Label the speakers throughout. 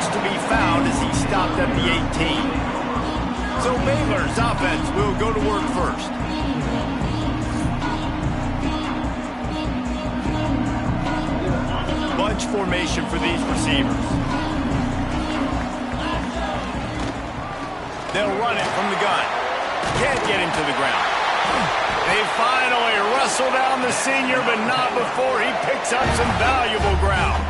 Speaker 1: yards to be found as he stopped at the 18. So Baylor's offense will go to work first. Bunch formation for these receivers. They'll run it from the gun. Can't get him to the ground. They finally wrestle down the senior, but not before he picks up some valuable ground.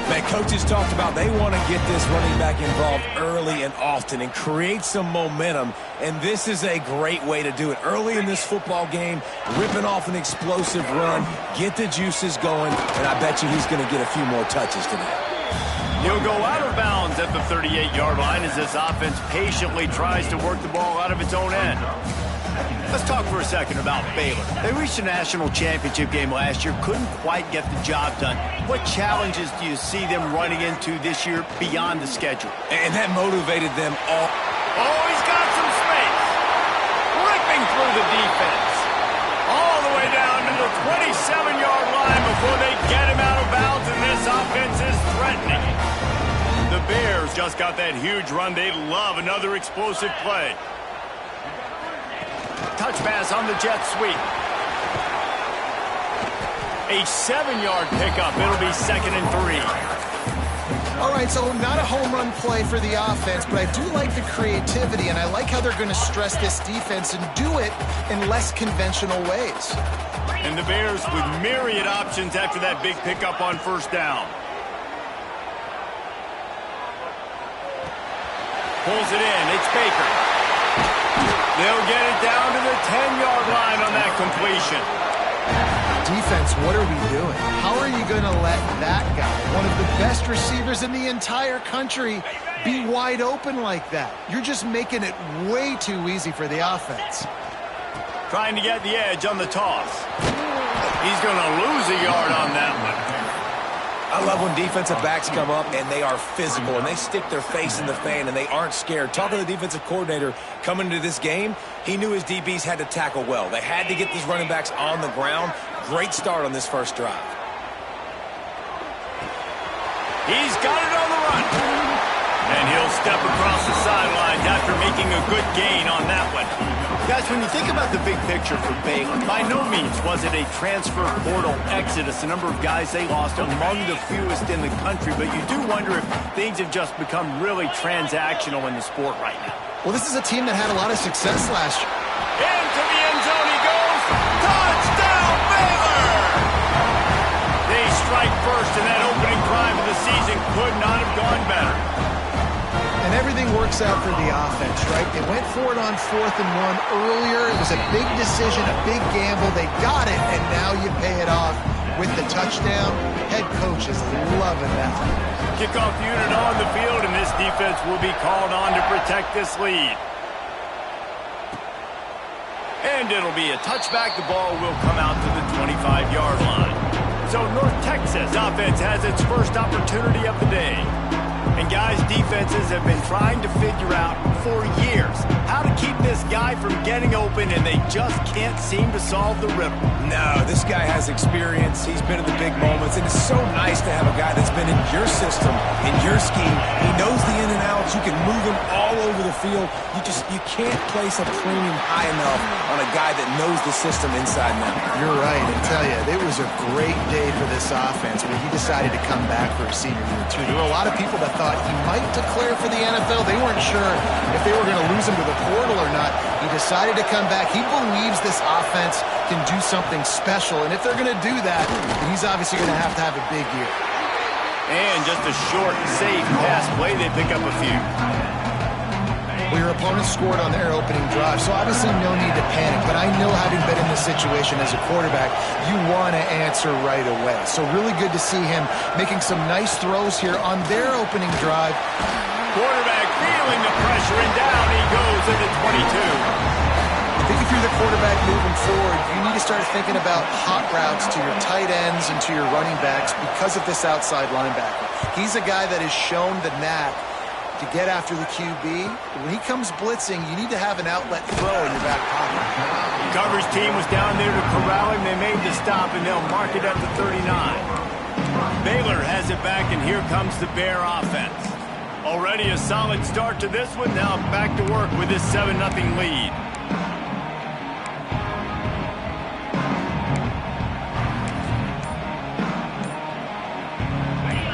Speaker 2: Man, coaches talked about they want to get this running back involved early and often and create some momentum, and this is a great way to do it. Early in this football game, ripping off an explosive run, get the juices going, and I bet you he's going to get a few more touches today.
Speaker 1: He'll go out of bounds at the 38-yard line as this offense patiently tries to work the ball out of its own end. Let's talk for a second about Baylor. They reached a national championship game last year, couldn't quite get the job done. What challenges do you see them running into this year beyond the schedule?
Speaker 2: And that motivated them all.
Speaker 1: Oh, he's got some space. Ripping through the defense. All the way down to the 27-yard line before they get him out of bounds, and this offense is threatening. The Bears just got that huge run. They love another explosive play. Touch pass on the jet sweep. A 7-yard pickup. It'll be 2nd and 3.
Speaker 3: All right, so not a home run play for the offense, but I do like the creativity, and I like how they're going to stress this defense and do it in less conventional ways.
Speaker 1: And the Bears with myriad options after that big pickup on first down. Pulls it in. It's Baker. They'll get it down to the 10-yard line on that completion.
Speaker 3: Defense, what are we doing? How are you going to let that guy, one of the best receivers in the entire country, be wide open like that? You're just making it way too easy for the offense.
Speaker 1: Trying to get the edge on the toss. He's going to lose a yard on that one.
Speaker 2: I love when defensive backs come up and they are physical and they stick their face in the fan and they aren't scared. Talking to the defensive coordinator coming into this game, he knew his DBs had to tackle well. They had to get these running backs on the ground. Great start on this first drive.
Speaker 1: He's got it on the run. And he'll step across the sidelines after making a good gain on that one. Guys, when you think about the big picture for Baylor, by no means was it a transfer portal exodus. The number of guys they lost among the fewest in the country, but you do wonder if things have just become really transactional in the sport right now.
Speaker 3: Well, this is a team that had a lot of success last year.
Speaker 1: Into the end zone he goes. Touchdown, Baylor! They strike first, and that opening drive of the season could not have gone better.
Speaker 3: And everything works out for the offense, right? They went for it on 4th and 1 earlier. It was a big decision, a big gamble. They got it, and now you pay it off with the touchdown. Head coach is loving that.
Speaker 1: Kickoff unit on the field, and this defense will be called on to protect this lead. And it'll be a touchback. The ball will come out to the 25-yard line. So North Texas offense has its first opportunity of the day. And guys, defenses have been trying to figure out for years how to keep this guy from getting open, and they just can't seem to solve the riddle.
Speaker 2: No, this guy has experience. He's been in the big moments, and it's so nice to have a guy that's been in your system, in your scheme. He knows the in and outs. You can move him all over the field. You can't place a premium high enough on a guy that knows the system inside and out.
Speaker 3: You're right. I tell you, it was a great day for this offense when he decided to come back for a senior year, too. There were a lot of people that thought he might declare for the NFL. They weren't sure if they were going to lose him to the portal or not. He decided to come back. He believes this offense can do something special, and if they're going to do that, then he's obviously going to have a big year.
Speaker 1: And just a short, safe pass play. They pick up a few.
Speaker 3: Well, your opponent scored on their opening drive, so obviously no need to panic. But I know, having been in this situation as a quarterback, you want to answer right away. So really good to see him making some nice throws here on their opening drive.
Speaker 1: Quarterback feeling the pressure, and down he goes at the 22.
Speaker 3: I think if you're the quarterback moving forward, you need to start thinking about hot routes to your tight ends and to your running backs because of this outside linebacker. He's a guy that has shown the knack to get after the QB. When he comes blitzing, you need to have an outlet throw in your back pocket.
Speaker 1: The coverage team was down there to corral him. They made the stop, and they'll mark it at the 39. Baylor has it back, and here comes the Bear offense. Already a solid start to this one. Now back to work with this 7-0 lead.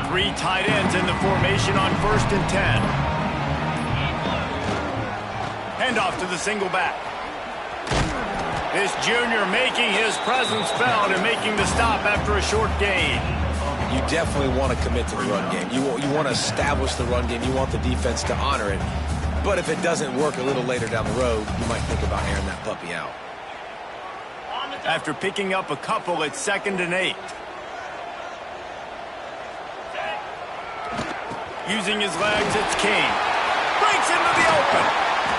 Speaker 1: Three tight ends in the formation on 1st and 10. Handoff to the single back. This junior making his presence felt and making the stop after a short gain.
Speaker 2: You definitely want to commit to the run game. You want to establish the run game. You want the defense to honor it. But if it doesn't work a little later down the road, you might think about airing that puppy out.
Speaker 1: After picking up a couple, it's 2nd and 8. Using his legs, it's King. Breaks into the open.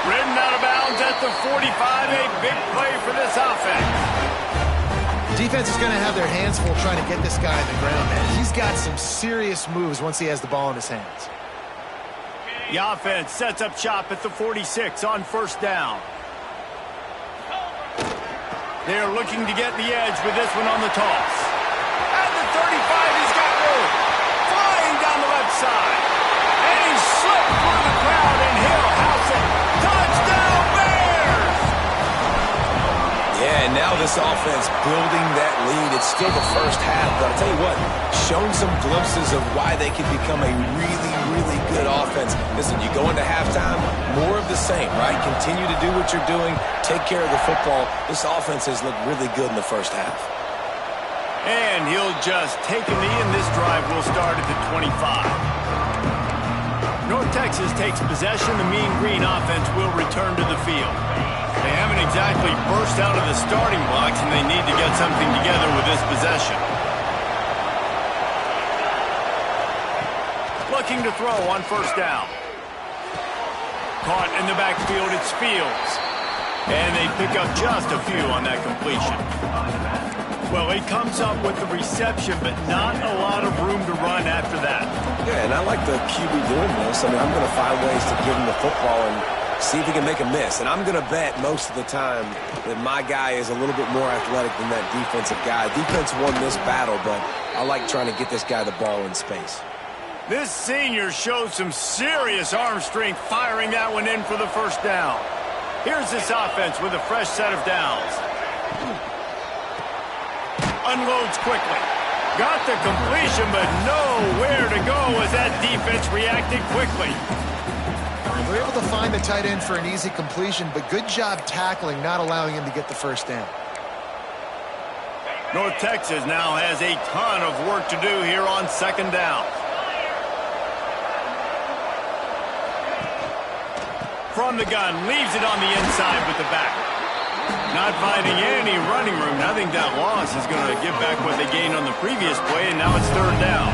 Speaker 1: Ridden out of bounds at the 45. A big play for this offense.
Speaker 3: Defense is going to have their hands full trying to get this guy on the ground, man. He's got some serious moves once he has the ball in his hands.
Speaker 1: The offense sets up shop at the 46 on 1st down. They're looking to get the edge with this one on the toss. At the 35, he's got room. Flying down the left side. And he slipped through the crowd, and he'll house it. Touchdown, Bears!
Speaker 2: Yeah, and now this offense building that lead. It's still the first half, but I'll tell you what, showing some glimpses of why they can become a really, really good offense. Listen, you go into halftime, more of the same, right? Continue to do what you're doing, take care of the football. This offense has looked really good in the first half.
Speaker 1: And he'll just take a knee, and this drive will start at the 25. North Texas takes possession. The Mean Green offense will return to the field. They haven't exactly burst out of the starting blocks, and they need to get something together with this possession. Looking to throw on 1st down. Caught in the backfield, it's Fields. And they pick up just a few on that completion. Well, he comes up with the reception, but not a lot of room to run after that.
Speaker 2: Yeah, and I like the QB doing this. I mean, I'm going to find ways to give him the football and see if he can make a miss. And I'm going to bet most of the time that my guy is a little bit more athletic than that defensive guy. Defense won this battle, but I like trying to get this guy the ball in space.
Speaker 1: This senior showed some serious arm strength firing that one in for the 1st down. Here's this offense with a fresh set of downs. Unloads quickly. Got the completion, but nowhere to go as that defense reacted quickly.
Speaker 3: They were able to find the tight end for an easy completion, but good job tackling, not allowing him to get the 1st down.
Speaker 1: North Texas now has a ton of work to do here on 2nd down. From the gun, leaves it on the inside with the back. Not finding any running room. I think that loss is going to give back what they gained on the previous play, and now it's 3rd down.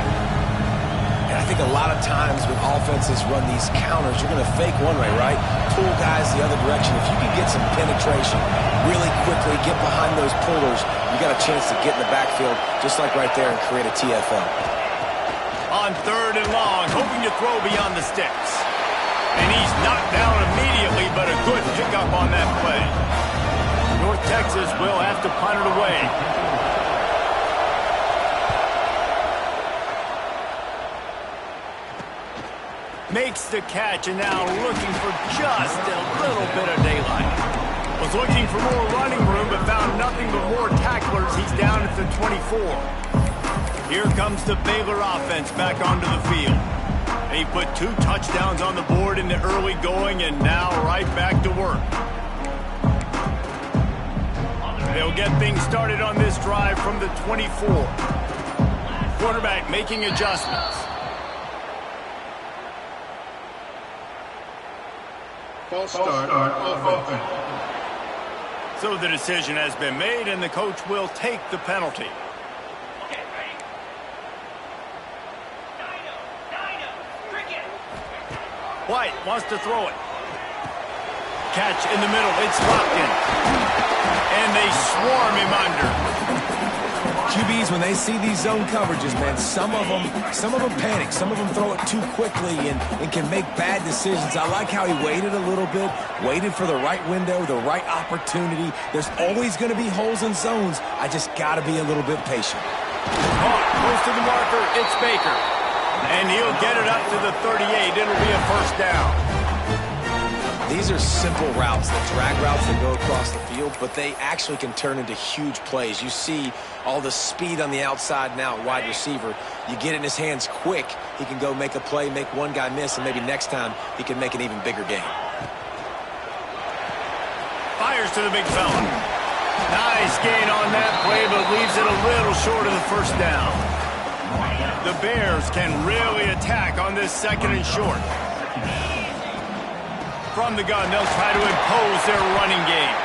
Speaker 2: And I think a lot of times when offenses run these counters, you're going to fake one way, right? Pull guys the other direction. If you can get some penetration really quickly, get behind those pullers, you got a chance to get in the backfield, just like right there, and create a TFL.
Speaker 1: On 3rd and long, hoping to throw beyond the sticks. And he's knocked down immediately, but a good pickup on that play. North Texas will have to punt it away. Makes the catch, and now looking for just a little bit of daylight. Was looking for more running room, but found nothing but more tacklers. He's down at the 24. Here comes the Baylor offense back onto the field. They put 2 touchdowns on the board in the early going, and now right back to work. They'll get things started on this drive from the 24. Quarterback making adjustments.
Speaker 4: False start on offense.
Speaker 1: So the decision has been made, and the coach will take the penalty. White wants to throw it. Catch in the middle. It's locked in. And they swarm him under.
Speaker 2: QBs, when they see these zone coverages, man, some of them panic. Some of them throw it too quickly and can make bad decisions. I like how he waited a little bit, waited for the right window, the right opportunity. There's always going to be holes in zones. I just got to be a little bit patient.
Speaker 1: Caught close to the marker. It's Baker. And he'll get it up to the 38. It'll be a first down.
Speaker 2: These are simple routes, the drag routes that go across the field, but they actually can turn into huge plays. You see all the speed on the outside now at wide receiver. You get it in his hands quick, he can go make a play, make one guy miss, and maybe next time he can make an even bigger gain.
Speaker 1: Fires to the big fella. Nice gain on that play, but leaves it a little short of the first down. The Bears can really attack on this second and short. From the gun, they'll try to impose their running game.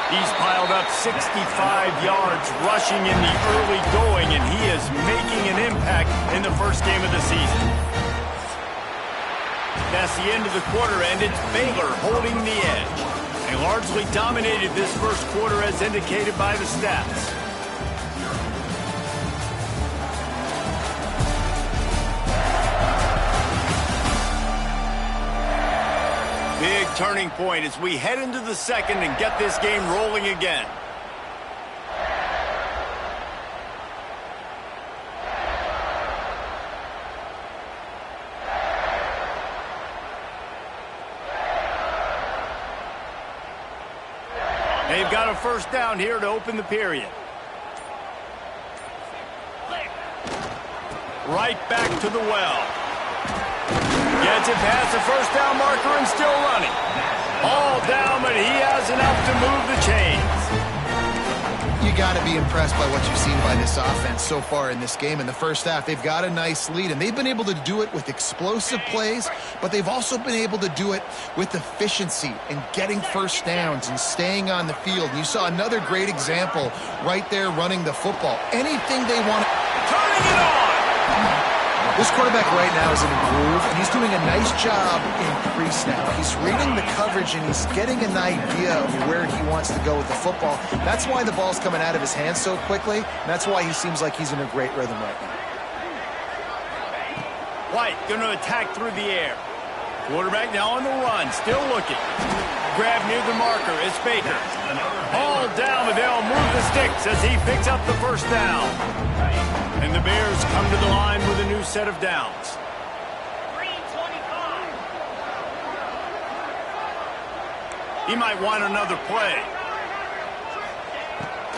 Speaker 1: He's piled up 65 yards rushing in the early going, and he is making an impact in the first game of the season. That's the end of the quarter, and it's Baylor holding the edge. They largely dominated this first quarter as indicated by the stats. Big turning point as we head into the second and get this game rolling again. They've got a first down here to open the period. Right back to the well. Gets it past the first down marker and still running. All down, but he has enough to move the chains.
Speaker 3: You got to be impressed by what you've seen by this offense so far in this game. In the first half, they've got a nice lead, and they've been able to do it with explosive plays, but they've also been able to do it with efficiency and getting first downs and staying on the field. You saw another great example right there running the football. Anything they want.
Speaker 1: Turning it on!
Speaker 3: This quarterback right now is in a groove, and he's doing a nice job in pre-snap. He's reading the coverage, and he's getting an idea of where he wants to go with the football. That's why the ball's coming out of his hands so quickly, and that's why he seems like he's in a great rhythm right now.
Speaker 1: White going to attack through the air. Quarterback now on the run, still looking. Grab near the marker, it's Baker. All down, but they'll move the sticks as he picks up the first down. And the Bears come to the line with a new set of downs. He might want another play.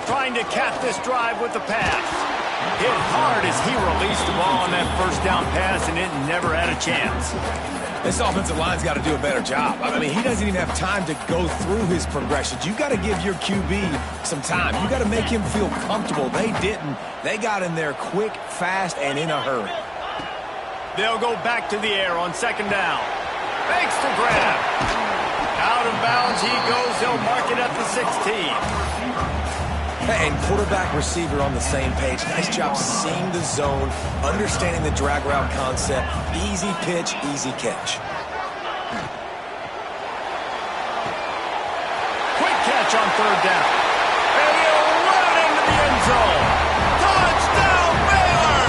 Speaker 1: Trying to cap this drive with the pass. Hit hard as he released the ball on that first down pass, and it never had a chance.
Speaker 2: This offensive line's got to do a better job. I mean, he doesn't even have time to go through his progressions. You got to give your QB some time. You got to make him feel comfortable. They didn't. They got in there quick, fast, and in a hurry.
Speaker 1: They'll go back to the air on second down. Fakes the grab. Out of bounds he goes. They'll mark it at the 16.
Speaker 2: And quarterback receiver on the same page. Nice job seeing the zone, understanding the drag route concept. Easy pitch, easy catch.
Speaker 1: Quick catch on third down. And he'll run it into the end zone. Touchdown, Baylor!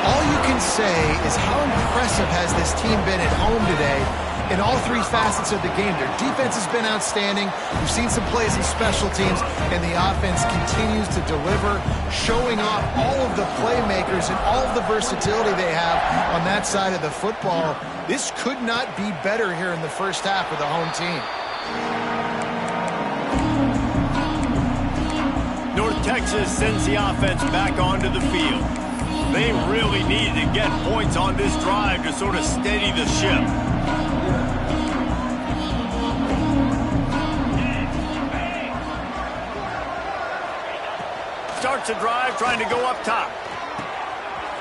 Speaker 3: All you can say is how impressive has this team been at home today in all three facets of the game. Their defense has been outstanding. We've seen some plays in special teams, and the offense continues to deliver, showing off all of the playmakers and all of the versatility they have on that side of the football. This could not be better here in the first half with the home team.
Speaker 1: North Texas sends the offense back onto the field. They really needed to get points on this drive to sort of steady the ship. Starts a drive trying to go up top.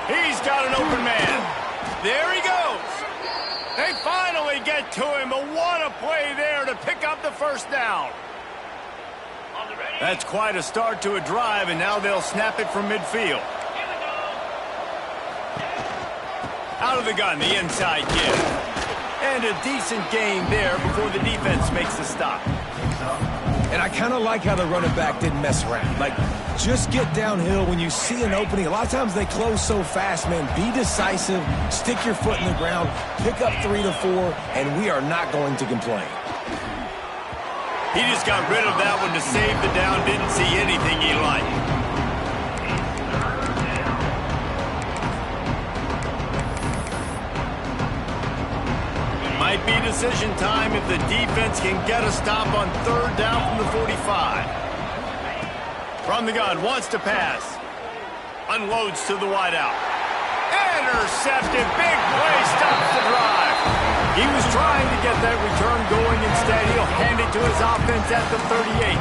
Speaker 1: He's got an open man. There he goes. They finally get to him, but what a play there to pick up the first down. That's quite a start to a drive, and now they'll snap it from midfield. Out of the gun, the inside give. And a decent gain there before the defense makes the stop.
Speaker 2: And I kind of like how the running back didn't mess around. Like, just get downhill when you see an opening. A lot of times they close so fast, man. Be decisive, stick your foot in the ground, pick up 3 to 4, and we are not going to complain.
Speaker 1: He just got rid of that one to save the down, didn't see anything he liked. be decision time if the defense can get a stop on 3rd down from the 45. From the gun, wants to pass. Unloads to the wideout. Intercepted. Big play. Stops the drive. He was trying to get that return going. Instead, he'll hand it to his offense at the 38.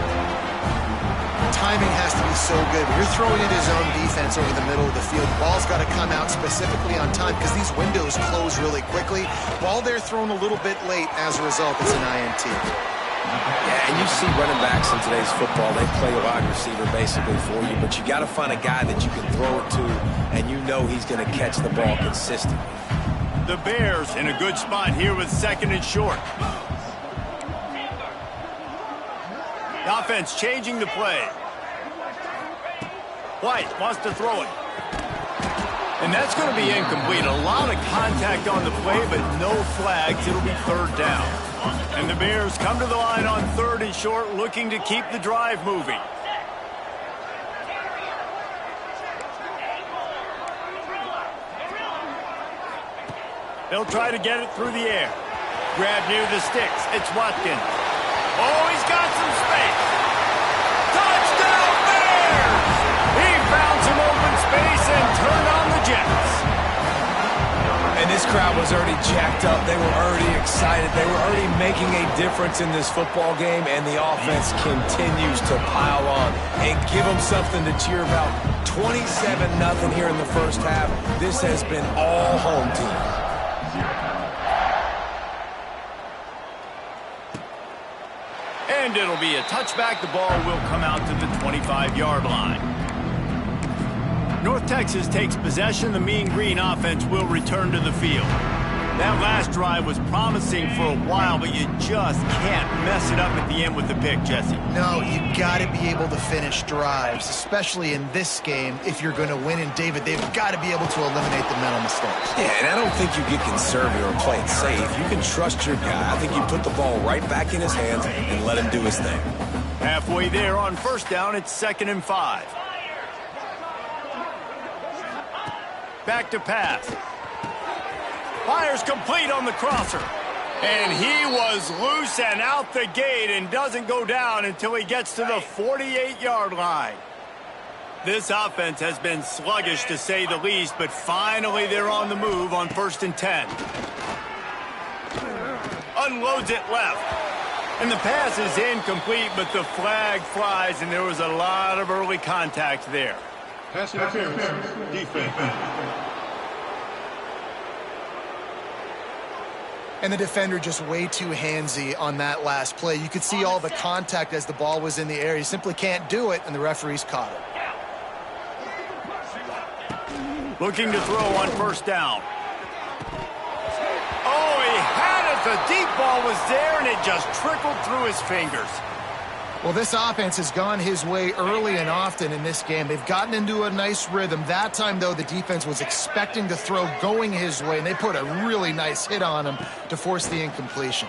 Speaker 3: Timing has to be so good. You're throwing at his own defense over the middle of the field. Ball's got to come out specifically on time because these windows close really quickly. Ball there thrown a little bit late. As a result, it's an INT.
Speaker 2: Yeah, and you see running backs in today's football, they play wide receiver basically for you, but you got to find a guy that you can throw it to, and you know he's going to catch the ball consistently.
Speaker 1: The Bears in a good spot here with 2nd and short. The offense changing the play. White wants to throw it. And that's going to be incomplete. A lot of contact on the play, but no flags. It'll be 3rd down. And the Bears come to the line on 3rd and short, looking to keep the drive moving. They'll try to get it through the air. Grab near the sticks. It's Watkins. Oh, he's got some space. Touchdown Bears! He found some open space and turned on the Jets.
Speaker 2: And this crowd was already jacked up. They were already excited. They were already making a difference in this football game, and the offense continues to pile on and give them something to cheer about. 27-0 here in the first half. This has been all home team.
Speaker 1: And it'll be a touchback. The ball will come out to the 25-yard line. North Texas takes possession. The Mean Green offense will return to the field. That last drive was promising for a while, but you just can't mess it up at the end with the pick, Jesse.
Speaker 3: No, you got to be able to finish drives, especially in this game if you're going to win. And, David, they've got to be able to eliminate the mental mistakes.
Speaker 2: Yeah, and I don't think you get conservative or play it safe. You can trust your guy. I think you put the ball right back in his hands and let him do his thing.
Speaker 1: Halfway there on 1st down, it's 2nd and 5. Back to pass. Fires complete on the crosser. And he was loose and out the gate and doesn't go down until he gets to the 48-yard line. This offense has been sluggish to say the least, but finally they're on the move on 1st and 10. Unloads it left. And the pass is incomplete, but the flag flies, and there was a lot of early contact there.
Speaker 4: Pass interference. Defense.
Speaker 3: And the defender just way too handsy on that last play. You could see all the contact as the ball was in the air. He simply can't do it, and the referees caught it.
Speaker 1: Looking to throw on 1st down. Oh, he had it. The deep ball was there, and it just trickled through his fingers.
Speaker 3: Well, this offense has gone his way early and often in this game. They've gotten into a nice rhythm. That time, though, the defense was expecting to throw going his way, and they put a really nice hit on him to force the incompletion.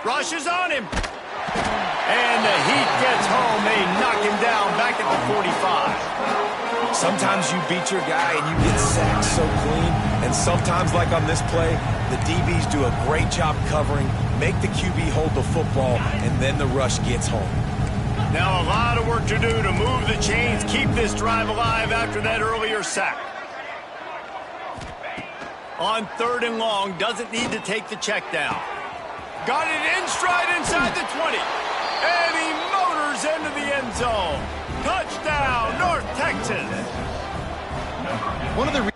Speaker 1: Rushes on him. And the heat gets home. They knock him down back at the 45.
Speaker 2: Sometimes you beat your guy and you get sacked so clean, and sometimes, like on this play, the DBs do a great job covering, make the QB hold the football, and then the rush gets home.
Speaker 1: Now a lot of work to do to move the chains, keep this drive alive after that earlier sack. On 3rd and long, doesn't need to take the check down. Got it in stride inside the 20. And he motors into the end zone. Touchdown, North Texas.
Speaker 3: One of the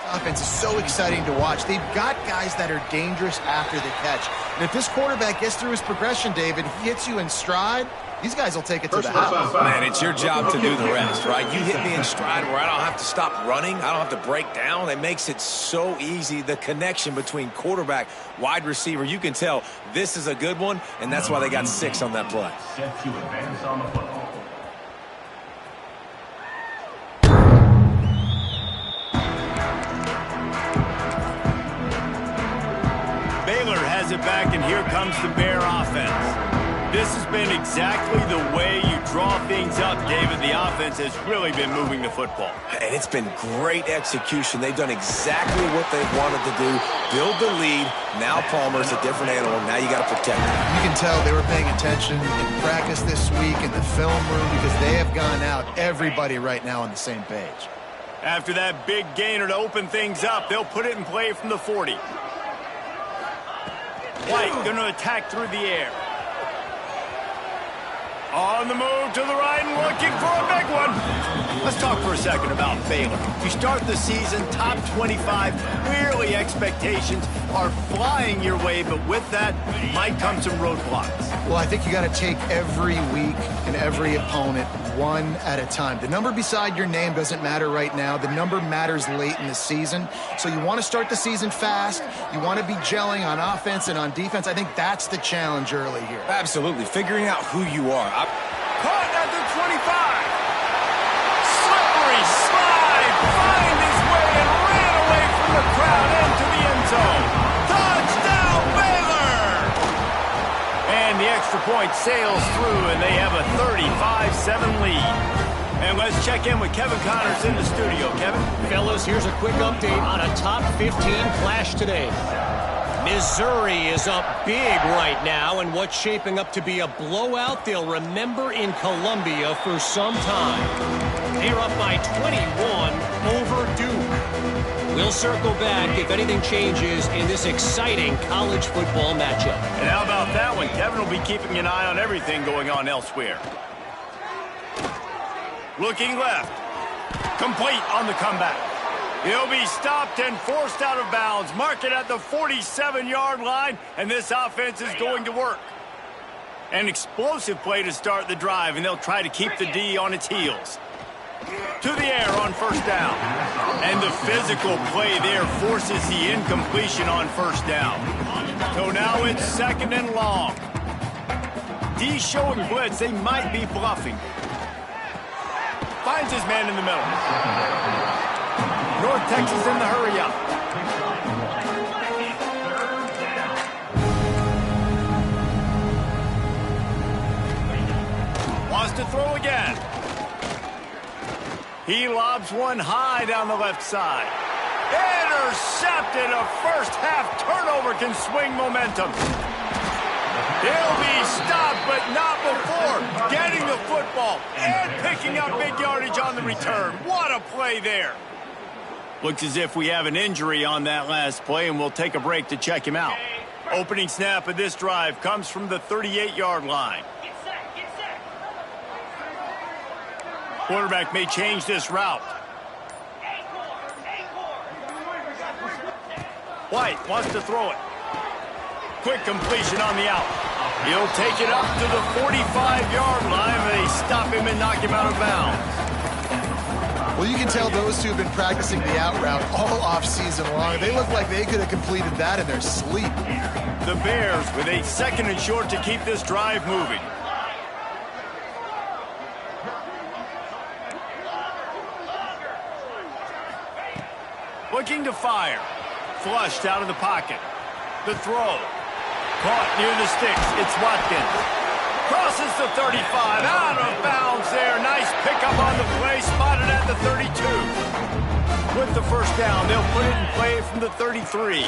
Speaker 3: offense is so exciting to watch. They've got guys that are dangerous after the catch. And if this quarterback gets through his progression, David, he hits you in stride, these guys will take it to the house.
Speaker 2: Man, it's your job to do the rest, right? You hit me in stride where I don't have to stop running. I don't have to break down. It makes it so easy. The connection between quarterback, wide receiver, you can tell this is a good one, and that's why they got 6 on that play.
Speaker 5: Set to advance on the football.
Speaker 1: here comes the Bear offense. This has been exactly the way you draw things up, David. The offense has really been moving the football.
Speaker 2: And it's been great execution. They've done exactly what they wanted to do. Build the lead. Now Palmer's a different animal. Now you got to protect him.
Speaker 3: You can tell they were paying attention in practice this week in the film room because they have gone out, everybody right now on the same page.
Speaker 1: After that big gainer to open things up, they'll put it in play from the 40. White going to attack through the air. On the move to the right and looking for a big one. Let's talk for a second about Baylor. You start the season top 25. Clearly expectations are flying your way, but with that might come some roadblocks.
Speaker 3: Well, I think you got to take every week and every opponent one at a time. The number beside your name doesn't matter right now. The number matters late in the season. So you want to start the season fast. You want to be gelling on offense and on defense. I think that's the challenge early here.
Speaker 2: Absolutely. Figuring out who you are.
Speaker 1: Caught at the 25. Slippery slide. Find his way and ran away from the crowd into the end zone. Touchdown, Baylor! And the extra point sails through, and they have a 35-7 lead. And let's check in with Kevin Connors in the studio. Kevin?
Speaker 6: Fellas, here's a quick update on a top 15 flash today. Missouri is up big right now, and what's shaping up to be a blowout they'll remember in Columbia for some time. They're up by 21 over Duke. We'll circle back if anything changes in this exciting college football matchup.
Speaker 1: And how about that one? Kevin will be keeping an eye on everything going on elsewhere. Looking left. Complete on the comeback. He'll be stopped and forced out of bounds. Mark it at the 47-yard line, and this offense is going to work. An explosive play to start the drive, and they'll try to keep the D on its heels. To the air on first down. And the physical play there forces the incompletion on first down. So now it's second and long. D showing blitz. They might be bluffing. Finds his man in the middle. North Texas in the hurry-up. Wants to throw again. He lobs one high down the left side. Intercepted. A first-half turnover can swing momentum. He'll be stopped, but not before getting the football and picking up big yardage on the return. What a play there. Looks as if we have an injury on that last play, and we'll take a break to check him out. Opening snap of this drive comes from the 38-yard line. Quarterback may change this route. White wants to throw it. Quick completion on the out. He'll take it up to the 45-yard line. They stop him and knock him out of bounds.
Speaker 3: Well, you can tell those two have been practicing the out route all off-season long. They look like they could have completed that in their sleep.
Speaker 1: The Bears with a second and short to keep this drive moving. Looking to fire. Flushed out of the pocket. The throw. Caught near the sticks. It's Watkins. Crosses the 35. Out of bounds there. Nice pickup on the play. Spotted at the 32. With the first down, they'll put it in play from the 33.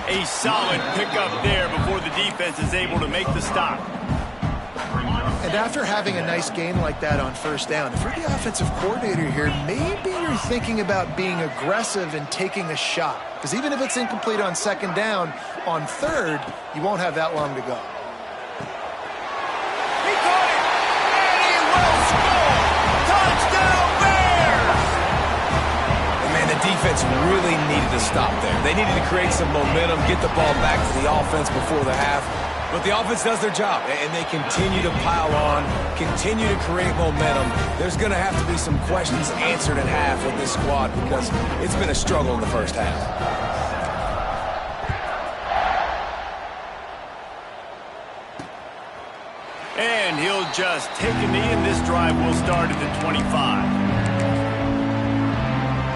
Speaker 1: A solid pickup there before the defense is able to make the stop.
Speaker 3: And after having a nice gain like that on first down, if you're the offensive coordinator here, maybe you're thinking about being aggressive and taking a shot. Because even if it's incomplete on second down, on third, you won't have that long to go.
Speaker 1: He caught it, and he will score! Touchdown, Bears!
Speaker 2: And man, the defense really needed to stop there. They needed to create some momentum, get the ball back to the offense before the half. But the offense does their job, and they continue to pile on, continue to create momentum. There's going to have to be some questions answered at half with this squad because it's been a struggle in the first half.
Speaker 1: And he'll just take a knee, and this drive will start at the 25.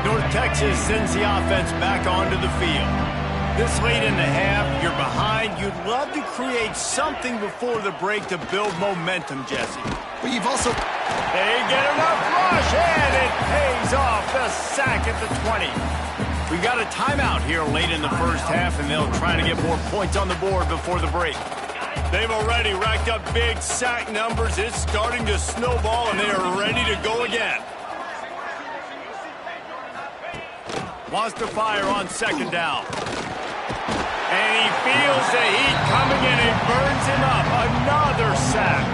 Speaker 1: North Texas sends the offense back onto the field. This late in the half, you're behind. You'd love to create something before the break to build momentum, Jesse.
Speaker 3: But you've also...
Speaker 1: They get enough rush, and it pays off. The sack at the 20. We got a timeout here late in the first half, and they'll try to get more points on the board before the break. They've already racked up big sack numbers. It's starting to snowball, and they are ready to go again. Wants to fire on second down. And he feels the heat coming in. It burns him up. Another sack.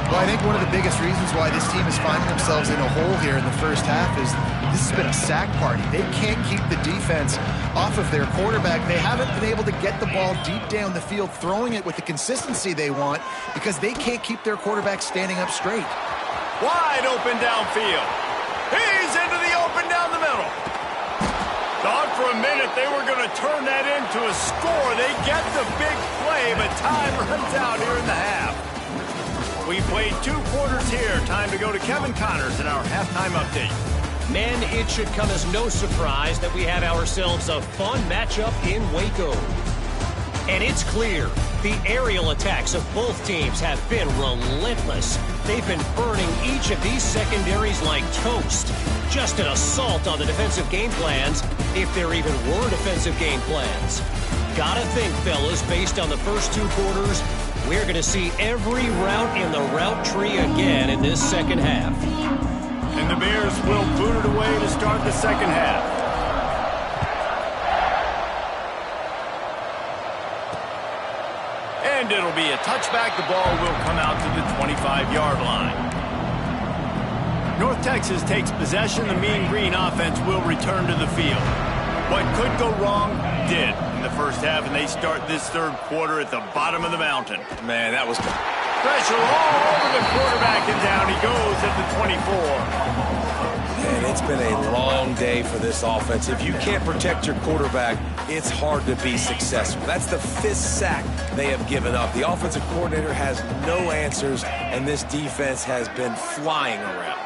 Speaker 3: Well, I think one of the biggest reasons why this team is finding themselves in a hole here in the first half is this has been a sack party. They can't keep the defense off of their quarterback. They haven't been able to get the ball deep down the field, throwing it with the consistency they want because they can't keep their quarterback standing up straight.
Speaker 1: Wide open downfield. He's into the open down the middle. Thought for a minute they were going to turn that into a score. They get the big play, but time runs out here in the half. We played 2 quarters here. Time to go to Kevin Connors in our halftime update.
Speaker 6: Men, it should come as no surprise that we have ourselves a fun matchup in Waco. And it's clear, the aerial attacks of both teams have been relentless. They've been burning each of these secondaries like toast. Just an assault on the defensive game plans, if there even were defensive game plans. Gotta think, fellas, based on the first 2 quarters, we're going to see every route in the route tree again in this second half.
Speaker 1: And the Bears will boot it away to start the second half. And it'll be a touchback. The ball will come out to the 25-yard line. North Texas takes possession. The Mean Green offense will return to the field. What could go wrong did in the first half, and they start this third quarter at the bottom of the mountain.
Speaker 2: Man, that was...
Speaker 1: Pressure all over the quarterback, and down he goes at the 24.
Speaker 2: Man, it's been a long day for this offense. If you can't protect your quarterback, it's hard to be successful. That's the 5th sack they have given up. The offensive coordinator has no answers, and this defense has been flying around.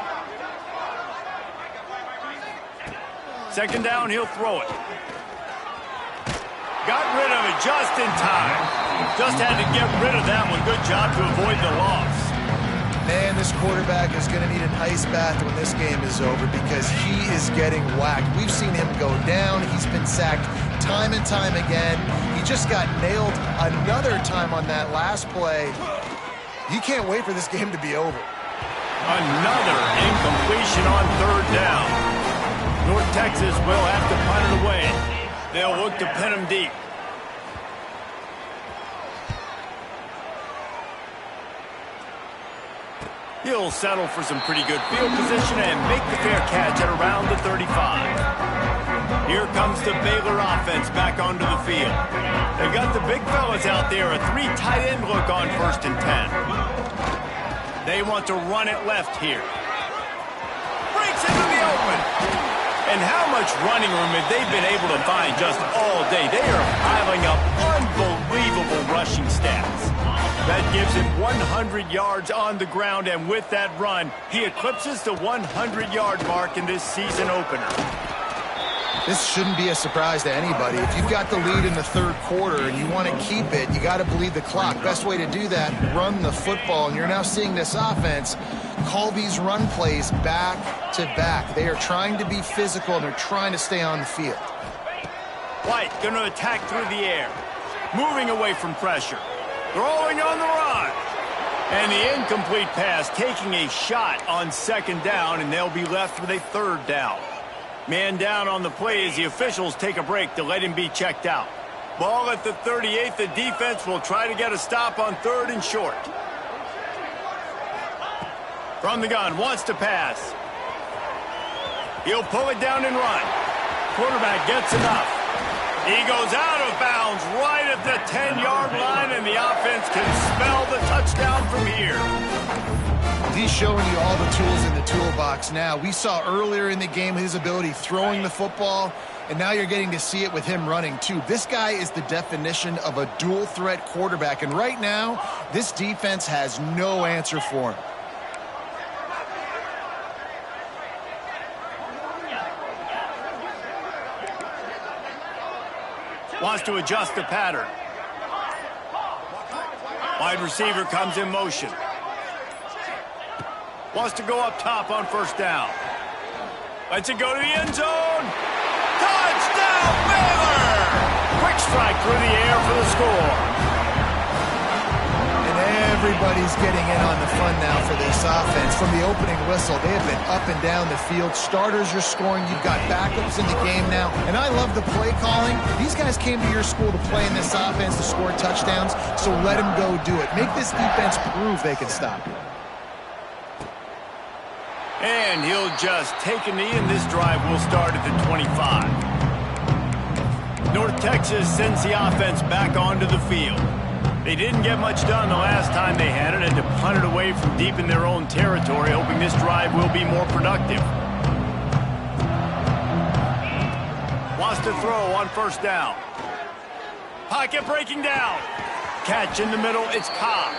Speaker 1: Second down, he'll throw it. Got rid of it just in time. Just had to get rid of that one. Good job to avoid the loss.
Speaker 3: Man, this quarterback is going to need an ice bath when this game is over because he is getting whacked. We've seen him go down. He's been sacked time and time again. He just got nailed another time on that last play. He can't wait for this game to be over.
Speaker 1: Another incompletion on third down. North Texas will have to punt it away. They'll look to pin him deep. He'll settle for some pretty good field position and make the fair catch at around the 35. Here comes the Baylor offense back onto the field. They've got the big fellas out there, a 3 tight end look on 1st and 10. They want to run it left here. Breaks into the open. And how much running room have they been able to find just all day? They are piling up unbelievable rushing stats. That gives him 100 yards on the ground, and with that run, he eclipses the 100-yard mark in this season opener.
Speaker 3: This shouldn't be a surprise to anybody. If you've got the lead in the third quarter and you want to keep it, you got to bleed the clock. Best way to do that, run the football. And you're now seeing this offense call these run plays back to back. They are trying to be physical, and they're trying to stay on the field.
Speaker 1: White going to attack through the air, moving away from pressure, throwing on the run. And the incomplete pass, taking a shot on second down, and they'll be left with a third down. Man down on the play as the officials take a break to let him be checked out. Ball at the 38. The defense will try to get a stop on 3rd and short. From the gun, wants to pass. He'll pull it down and run. Quarterback gets enough. He goes out of bounds right at the 10-yard line, and the offense can spell the touchdown from here.
Speaker 3: He's showing you all the tools in the toolbox now. We saw earlier in the game his ability throwing the football, and now you're getting to see it with him running too. This guy is the definition of a dual-threat quarterback, and right now, this defense has no answer for him.
Speaker 1: Wants to adjust the pattern. Wide receiver comes in motion. Wants to go up top on first down. Lets it go to the end zone. Touchdown, Baylor! Quick strike through the air for the score.
Speaker 3: And everybody's getting in on the fun now for this offense. From the opening whistle, they have been up and down the field. Starters are scoring. You've got backups in the game now. And I love the play calling. These guys came to your school to play in this offense to score touchdowns, so let them go do it. Make this defense prove they can stop you.
Speaker 1: And he'll just take a knee, and this drive will start at the 25. North Texas sends the offense back onto the field. They didn't get much done the last time they had it, and to punt it away from deep in their own territory, hoping this drive will be more productive. Wants to throw on first down. Pocket breaking down. Catch in the middle, it's Cobb.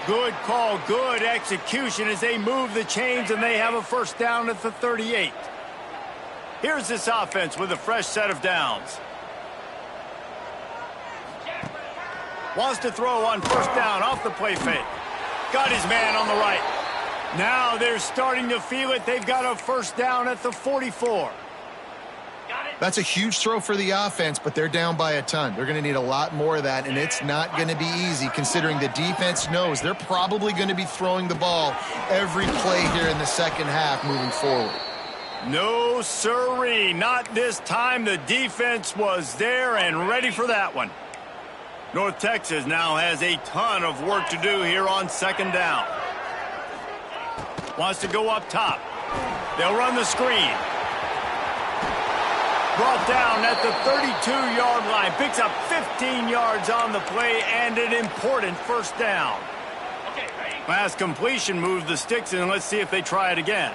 Speaker 1: Good call, good execution as they move the chains, and they have a first down at the 38. Here's this offense with a fresh set of downs. Wants to throw on first down off the play fake. Got his man on the right. Now they're starting to feel it. They've got a first down at the 44.
Speaker 3: That's a huge throw for the offense, but they're down by a ton. They're going to need a lot more of that, and it's not going to be easy considering the defense knows they're probably going to be throwing the ball every play here in the second half moving forward.
Speaker 1: No, sirree. Not this time. The defense was there and ready for that one. North Texas now has a ton of work to do here on second down. Wants to go up top. They'll run the screen. Brought down at the 32-yard line. Picks up 15 yards on the play and an important first down. Last completion moved the sticks, and let's see if they try it again.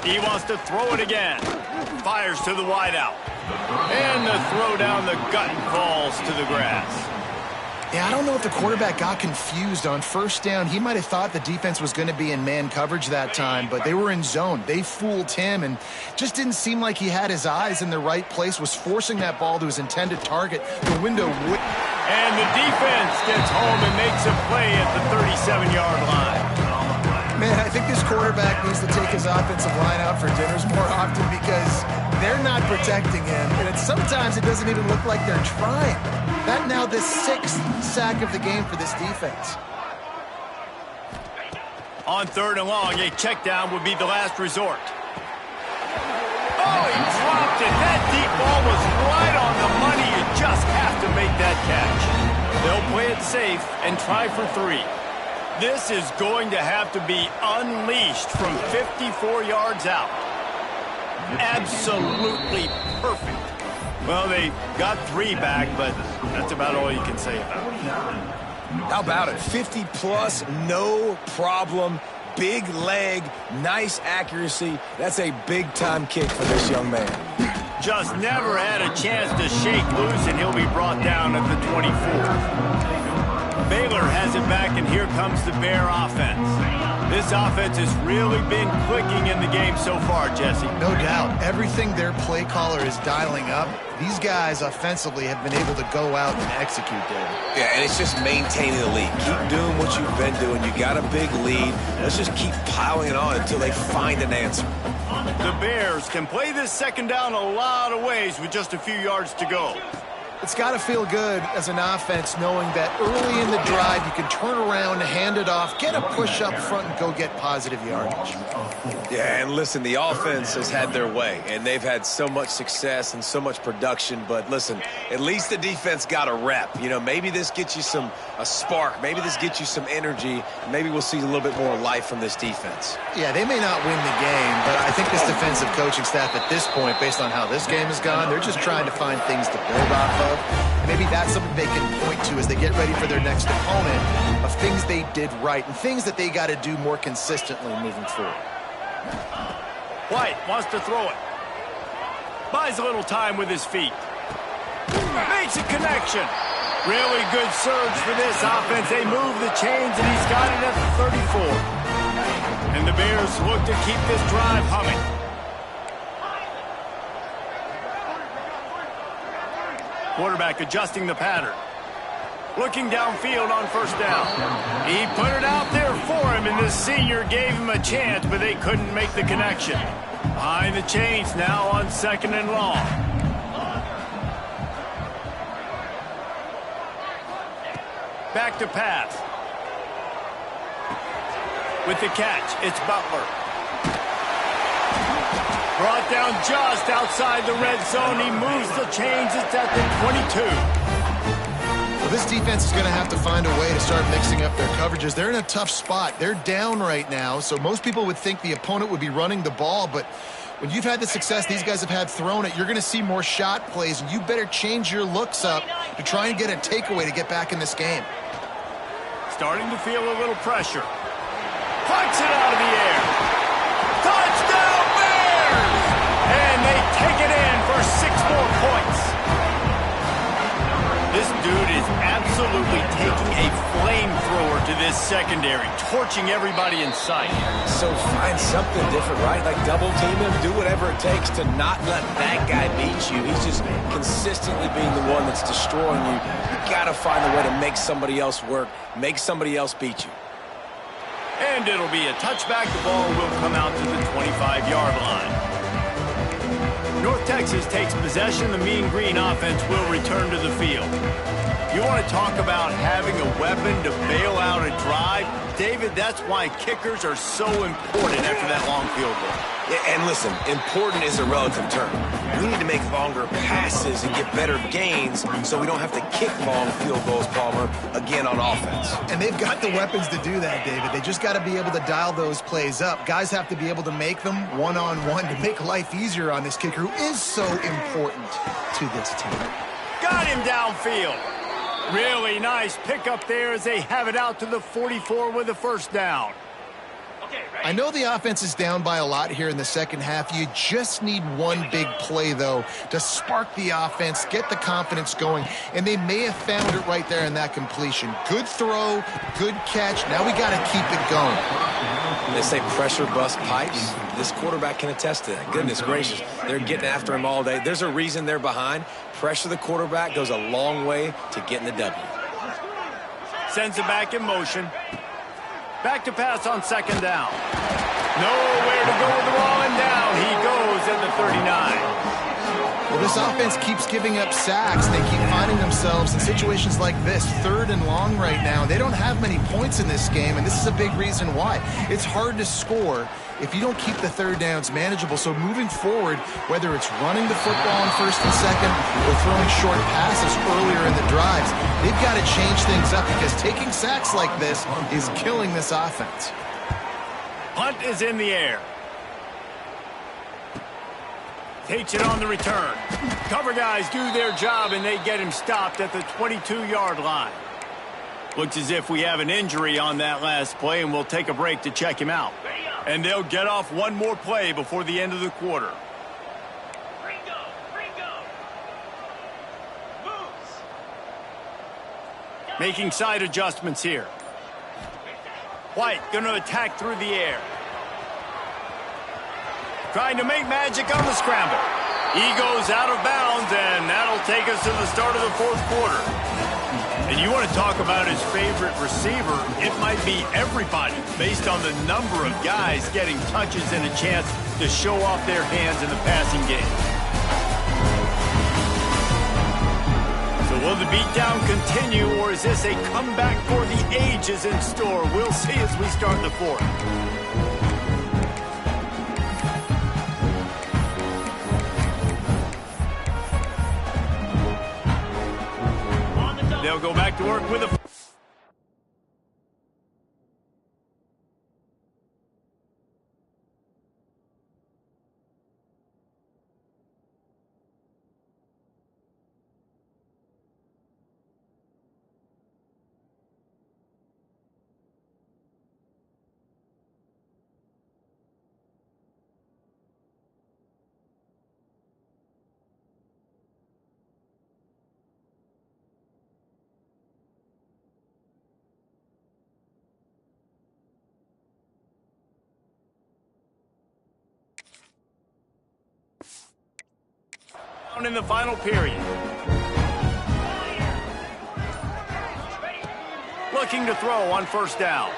Speaker 1: He wants to throw it again. Fires to the wideout. And the throw down the gut falls to the grass.
Speaker 3: Yeah, I don't know if the quarterback got confused on first down. He might have thought the defense was going to be in man coverage that time, but they were in zone. They fooled him and just didn't seem like he had his eyes in the right place, was forcing that ball to his intended target. The window would...
Speaker 1: And the defense gets home and makes a play at the 37-yard line.
Speaker 3: Man, I think this quarterback needs to take his offensive line out for dinners more often because they're not protecting him. And sometimes it doesn't even look like they're trying. That now the 6th sack of the game for this defense.
Speaker 1: On third and long, a check down would be the last resort. Oh, he dropped it. That deep ball was right on the money. You just have to make that catch. They'll play it safe and try for 3. This is going to have to be unleashed from 54 yards out. Absolutely perfect. Well, they got 3 back, but that's about all you can say about it.
Speaker 2: How about it? 50-plus, no problem. Big leg, nice accuracy. That's a big-time kick for this young man.
Speaker 1: Just never had a chance to shake loose, and he'll be brought down at the 24. Baylor has it back, and here comes the Bear offense. This offense has really been clicking in the game so far, Jesse.
Speaker 3: No doubt. Everything their play caller is dialing up, these guys offensively have been able to go out and execute, David.
Speaker 2: Yeah, and it's just maintaining the lead. Keep doing what you've been doing. You got a big lead. Let's just keep piling it on until they find an answer.
Speaker 1: The Bears can play this second down a lot of ways with just a few yards to go.
Speaker 3: It's got to feel good as an offense knowing that early in the drive you can turn around, hand it off, get a push up front, and go get positive yardage.
Speaker 2: Yeah, and listen, the offense has had their way, and they've had so much success and so much production. But listen, at least the defense got a rep. You know, maybe this gets you a spark. Maybe this gets you some energy. Maybe we'll see a little bit more life from this defense.
Speaker 3: Yeah, they may not win the game, but I think this defensive coaching staff at this point, based on how this game has gone, they're just trying to find things to build off of. Maybe that's something they can point to as they get ready for their next opponent of things they did right and things that they got to do more consistently moving forward.
Speaker 1: White wants to throw it. Buys a little time with his feet. Makes a connection. Really good surge for this offense. They move the chains, and he's got it at the 34. And the Bears look to keep this drive humming. Quarterback adjusting the pattern. Looking downfield on first down. He put it out there for him, and the senior gave him a chance, but they couldn't make the connection. Behind the chains now on 2nd and long. Back to pass. With the catch, it's Butler. Brought down just outside the red zone. He moves the chains. It's at the 22.
Speaker 3: Well, this defense is going to have to find a way to start mixing up their coverages. They're in a tough spot. They're down right now, so most people would think the opponent would be running the ball, but when you've had the success these guys have had throwing it, you're going to see more shot plays, and you better change your looks up to try and get a takeaway to get back in this game.
Speaker 1: Starting to feel a little pressure. Punts it out of the air. Touchdown Bears! And they take it in for 6 more points. This dude is absolutely taking a flamethrower to this secondary, torching everybody in sight.
Speaker 2: So find something different, right? Like double team him, do whatever it takes to not let that guy beat you. He's just consistently being the one that's destroying you. You gotta find a way to make somebody else work, make somebody else beat you.
Speaker 1: And it'll be a touchback. The ball will come out to the 25-yard line. North Texas takes possession. The Mean Green offense will return to the field. You want to talk about having a weapon to bail out a drive? David, that's why kickers are so important after that long field goal.
Speaker 2: And listen, important is a relative term. We need to make longer passes and get better gains so we don't have to kick long field goals, Palmer, again on offense.
Speaker 3: And they've got the weapons to do that, David. They just got to be able to dial those plays up. Guys have to be able to make them one-on-one to make life easier on this kicker who is so important to this team.
Speaker 1: Got him downfield. Really nice pickup there as they have it out to the 44 with a first down.
Speaker 3: I know the offense is down by a lot here in the second half. You just need one big play, though, to spark the offense, get the confidence going, and they may have found it right there in that completion. Good throw, good catch. Now we got to keep it going.
Speaker 2: They say pressure bust pipes. This quarterback can attest to that. Goodness gracious, they're getting after him all day. There's a reason they're behind. Pressure the quarterback goes a long way to getting the W.
Speaker 1: Sends it back in motion. Back to pass on second down. Nowhere to go with the ball, and down he goes at the 39.
Speaker 3: Well, this offense keeps giving up sacks. They keep finding themselves in situations like this, 3rd and long right now. They don't have many points in this game, and this is a big reason why. It's hard to score if you don't keep the 3rd downs manageable. So moving forward, whether it's running the football on 1st and 2nd or throwing short passes earlier in the drives, they've got to change things up because taking sacks like this is killing this offense.
Speaker 1: Punt is in the air. Takes it on the return. Cover guys do their job, and they get him stopped at the 22-yard line. Looks as if we have an injury on that last play, and we'll take a break to check him out. And they'll get off one more play before the end of the quarter. Making side adjustments here. White going to attack through the air. Trying to make magic on the scramble. He goes out of bounds, and that'll take us to the start of the 4th quarter. And you want to talk about his favorite receiver, it might be everybody based on the number of guys getting touches and a chance to show off their hands in the passing game. So will the beatdown continue, or is this a comeback for the ages in store? We'll see as we start the 4th. They'll go back to work with a... in the final period. looking to throw on first down.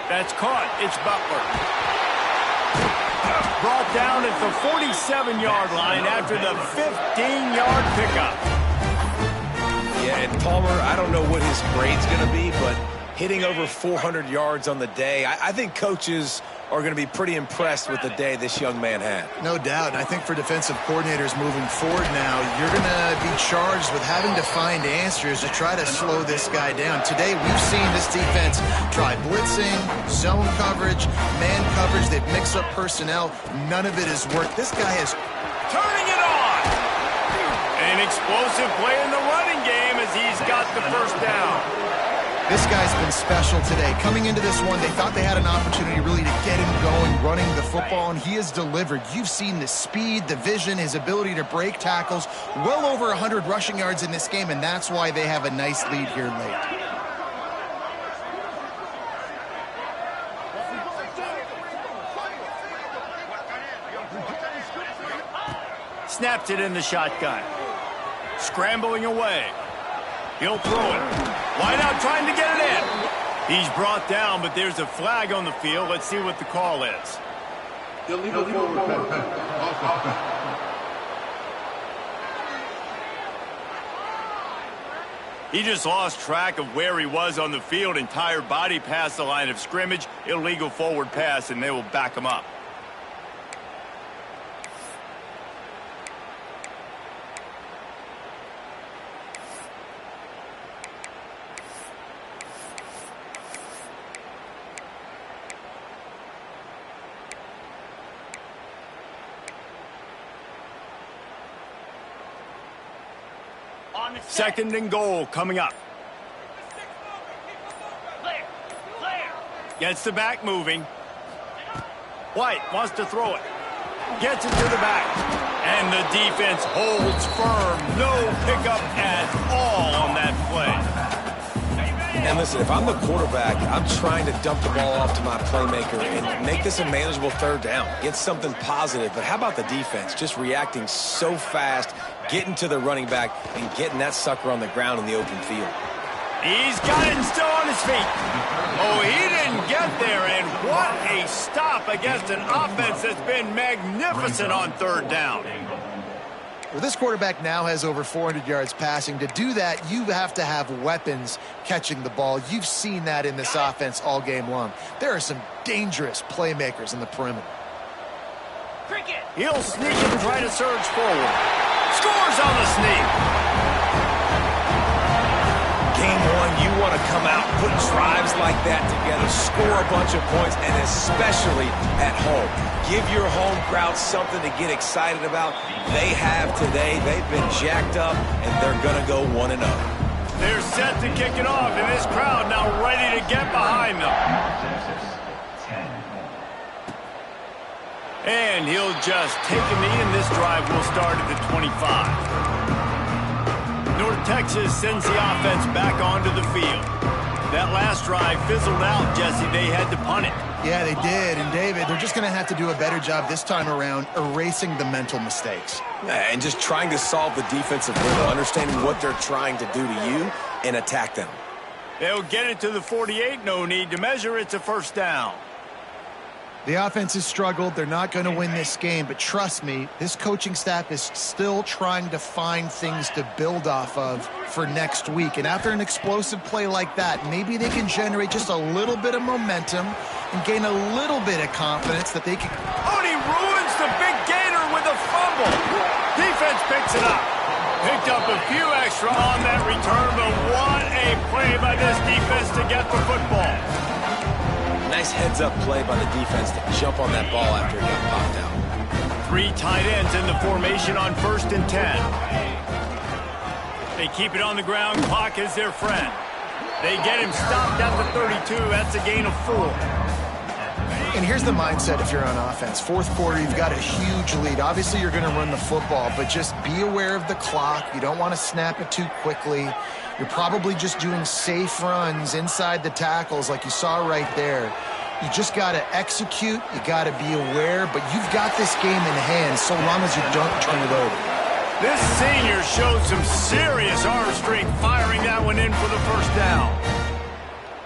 Speaker 1: That's caught. It's Butler. Brought down at the 47-yard line after the 15-yard pickup.
Speaker 2: Yeah, and Palmer, I don't know what his grade's going to be, but hitting over 400 yards on the day, I think coaches are going to be pretty impressed with the day this young man had.
Speaker 3: No doubt, and I think for defensive coordinators moving forward now, you're going to be charged with having to find answers to try to slow this guy down. Today, we've seen this defense try blitzing, zone coverage, man coverage. They've mixed up personnel. None of it has worked. This guy is
Speaker 1: turning it on. An explosive play in the running game as he's got the first down.
Speaker 3: This guy's been special today. Coming into this one, they thought they had an opportunity really to get him going, running the football, and he has delivered. You've seen the speed, the vision, his ability to break tackles. Well over 100 rushing yards in this game, and that's why they have a nice lead here late.
Speaker 1: Snaps it in the shotgun. Scrambling away. He'll throw it. Wide out trying to get it in. He's brought down, but there's a flag on the field. Let's see what the call is.
Speaker 4: Illegal forward pass.
Speaker 1: He just lost track of where he was on the field. Entire body past the line of scrimmage. Illegal forward pass, and they will back him up. Second and goal coming up. Gets the back moving. White wants to throw it. Gets it to the back. And the defense holds firm. No pickup at all on that play.
Speaker 2: And listen, if I'm the quarterback, I'm trying to dump the ball off to my playmaker and make this a manageable third down. Get something positive. But how about the defense? Just reacting so fast, getting to the running back, and getting that sucker on the ground in the open field.
Speaker 1: He's got it and still on his feet. Oh, he didn't get there, and what a stop against an offense that's been magnificent on third down.
Speaker 3: Well, this quarterback now has over 400 yards passing. To do that, you have to have weapons catching the ball. You've seen that in this offense all game long. There are some dangerous playmakers in the perimeter.
Speaker 1: He'll sneak and try to surge forward. Scores on the sneak.
Speaker 2: Game one, you want to come out, put drives like that together, score a bunch of points, and especially at home. Give your home crowd something to get excited about. They have today. They've been jacked up, and they're going to go 1-0.
Speaker 1: They're set to kick it off, and this crowd now ready to get behind them. And he'll just take a knee, and this drive will start at the 25. North Texas sends the offense back onto the field. That last drive fizzled out, Jesse. They had to punt it.
Speaker 3: Yeah, they did. And, David, they're just going to have to do a better job this time around erasing the mental mistakes.
Speaker 2: And just trying to solve the defensive riddle, understanding what they're trying to do to you and attack them.
Speaker 1: They'll get it to the 48. No need to measure. It's a first down.
Speaker 3: The offense has struggled. They're not going to win this game, but trust me, this coaching staff is still trying to find things to build off of for next week. And after an explosive play like that, maybe they can generate just a little bit of momentum and gain a little bit of confidence that they can.
Speaker 1: Oh, and he ruins the big gainer with a fumble. Defense picks it up. Picked up a few extra on that return, but what a play by this defense to get the football.
Speaker 2: Nice heads-up play by the defense to jump on that ball after it got popped out.
Speaker 1: 3 tight ends in the formation on 1st and 10. They keep it on the ground. Clock is their friend. They get him stopped at the 32. That's a gain of 4.
Speaker 3: And here's the mindset if you're on offense. Fourth quarter, you've got a huge lead. Obviously, you're going to run the football, but just be aware of the clock. You don't want to snap it too quickly. You're probably just doing safe runs inside the tackles like you saw right there. You just got to execute. You got to be aware, but you've got this game in hand so long as you don't turn it over.
Speaker 1: This senior showed some serious arm strength firing that one in for the first down.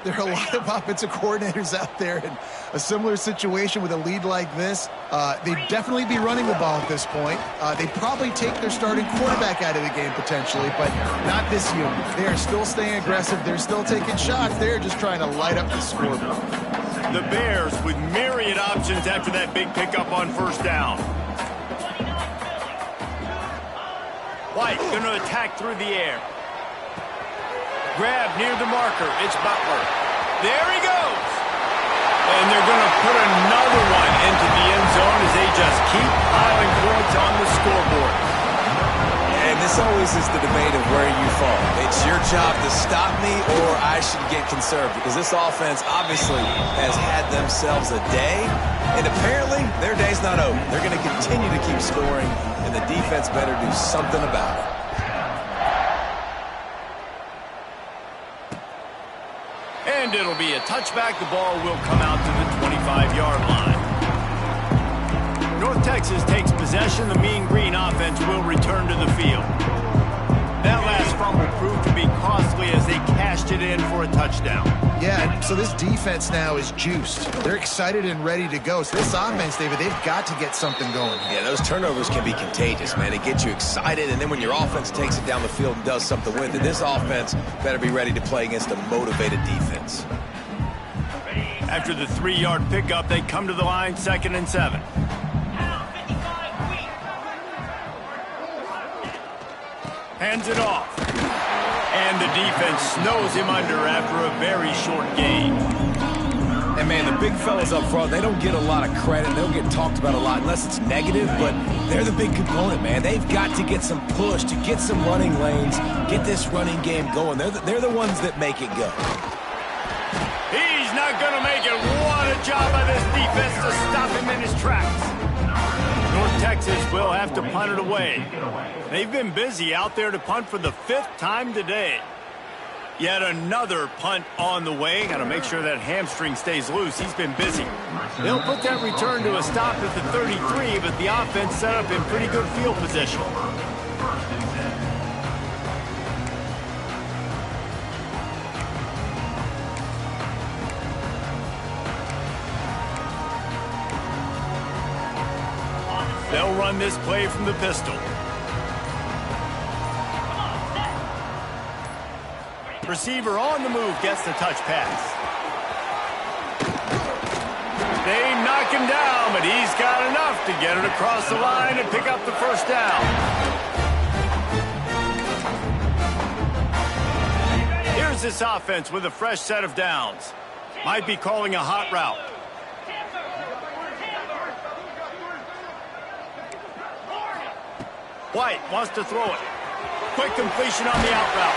Speaker 3: there are a lot of offensive coordinators out there in a similar situation with a lead like this. They'd definitely be running the ball at this point. They'd probably take their starting quarterback out of the game potentially, but not this unit. They are still staying aggressive. They're still taking shots. They're just trying to light up the scoreboard.
Speaker 1: The Bears with myriad options after that big pickup on first down. White going to attack through the air. Grab near the marker. It's Butler. There he goes. And they're going to put another one into the end zone as they just keep piling points on the scoreboard.
Speaker 2: And this always is the debate of where you fall. It's your job to stop me or I should get conserved, because this offense obviously has had themselves a day, and apparently their day's not over. They're going to continue to keep scoring, and the defense better do something about it.
Speaker 1: And it'll be a touchback. The ball will come out to the 25-yard line. North Texas takes possession. The Mean Green offense will return to the field. That last fumble proved to be costly as they cashed it in for a touchdown.
Speaker 3: Yeah, so this defense now is juiced. They're excited and ready to go. So this offense, David, they've got to get something going.
Speaker 2: Yeah, those turnovers can be contagious, man. It gets you excited, and then when your offense takes it down the field and does something with it, this offense better be ready to play against a motivated defense.
Speaker 1: After the 3-yard pickup, they come to the line, 2nd and 7. Hands it off. And the defense snows him under after a very short gain.
Speaker 2: And, man, the big fellas up front, they don't get a lot of credit. They don't get talked about a lot unless it's negative, but they're the big component, man. They've got to get some push, to get some running lanes, get this running game going. They're the ones that make it go.
Speaker 1: He's not going to make it. What a job by this defense to stop him in his tracks. North Texas will have to punt it away. They've been busy out there to punt for the 5th time today. Yet another punt on the way. Got to make sure that hamstring stays loose. He's been busy. They'll put that return to a stop at the 33, but the offense set up in pretty good field position. They'll run this play from the pistol. Receiver on the move gets the touch pass. They knock him down, but he's got enough to get it across the line and pick up the first down. Here's this offense with a fresh set of downs. Might be calling a hot route. White wants to throw it. Quick completion on the out route.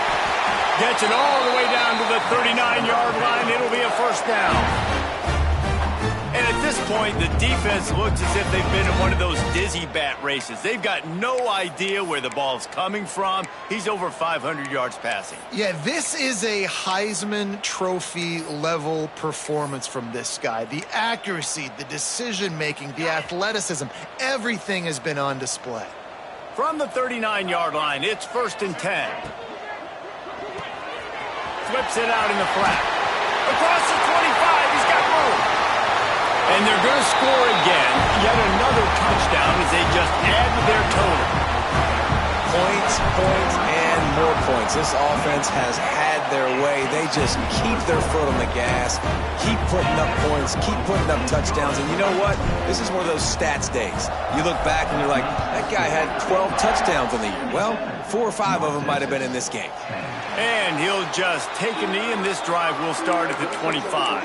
Speaker 1: Gets it all the way down to the 39-yard line. It'll be a first down. And at this point, the defense looks as if they've been in one of those dizzy bat races. They've got no idea where the ball's coming from. He's over 500 yards passing.
Speaker 3: Yeah, this is a Heisman Trophy level performance from this guy. The accuracy, the decision-making, the athleticism, everything has been on display.
Speaker 1: From the 39-yard line, it's 1st and 10. Flips it out in the flat. Across the 25, he's got room. And they're going to score again. Yet another touchdown as they just add to their total.
Speaker 2: Points, and more points. This offense has had their way. They just keep their foot on the gas, keep putting up points, keep putting up touchdowns. And you know what? This is one of those stats days. You look back and you're like, that guy had 12 touchdowns in the year. Well, 4 or 5 of them might have been in this game.
Speaker 1: And he'll just take a knee, and this drive will start at the 25.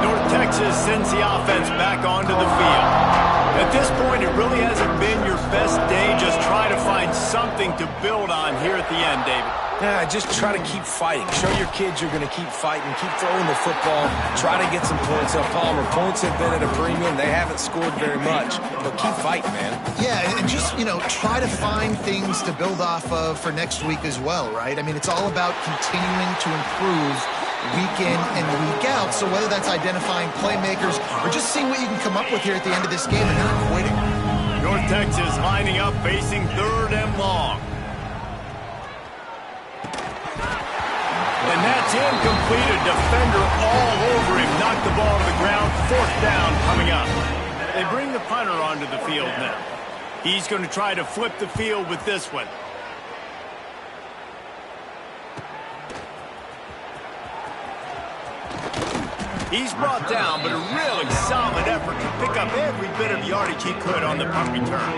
Speaker 1: North Texas sends the offense back onto the field. At this point, it really hasn't been your best day. Just try to find something to build on here at the end, David.
Speaker 2: Yeah, just try to keep fighting. Show your kids you're going to keep fighting, keep throwing the football, try to get some points up. Palmer, points have been at a premium. They haven't scored very much, but keep fighting, man.
Speaker 3: Yeah, and just, try to find things to build off of for next week as well, right? I mean, it's all about continuing to improve week in and week out. So whether that's identifying playmakers or just seeing what you can come up with here at the end of this game and not quitting.
Speaker 1: North Texas lining up, facing 3rd and long. And that's incomplete. A defender all over him. Knocked the ball to the ground. 4th down coming up. They bring the punter onto the field now. He's going to try to flip the field with this one. He's brought down, but a really solid effort to pick up every bit of yardage he could on the punt return.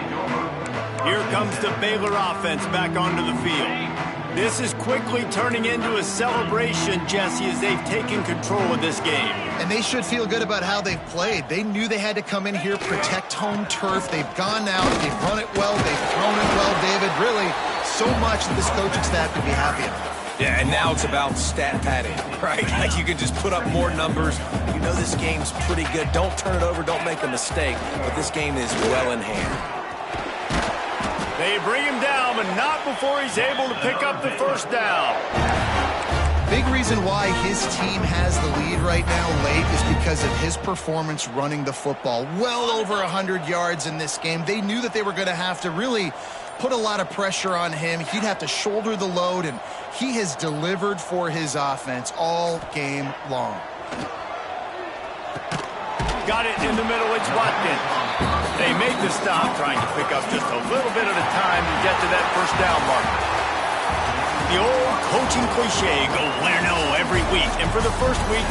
Speaker 1: Here comes the Baylor offense back onto the field. This is quickly turning into a celebration, Jesse, as they've taken control of this game.
Speaker 3: And they should feel good about how they've played. They knew they had to come in here, protect home turf. They've gone out, they've run it well, they've thrown it well, David. Really, so much that this coaching staff could be happy about.
Speaker 2: Yeah, and now it's about stat padding, right? Like you can just put up more numbers. You know this game's pretty good. Don't turn it over, don't make a mistake. But this game is well in hand.
Speaker 1: They bring him down, but not before he's able to pick up the 1st down.
Speaker 3: Big reason why his team has the lead right now late is because of his performance running the football. Well over 100 yards in this game. They knew that they were going to have to really put a lot of pressure on him. He'd have to shoulder the load, and he has delivered for his offense all game long.
Speaker 1: Got it in the middle. It's Watkins. They make the stop, trying to pick up just a little bit at a time to get to that 1st down marker. The old coaching cliche, go win or no every week. And for the first week,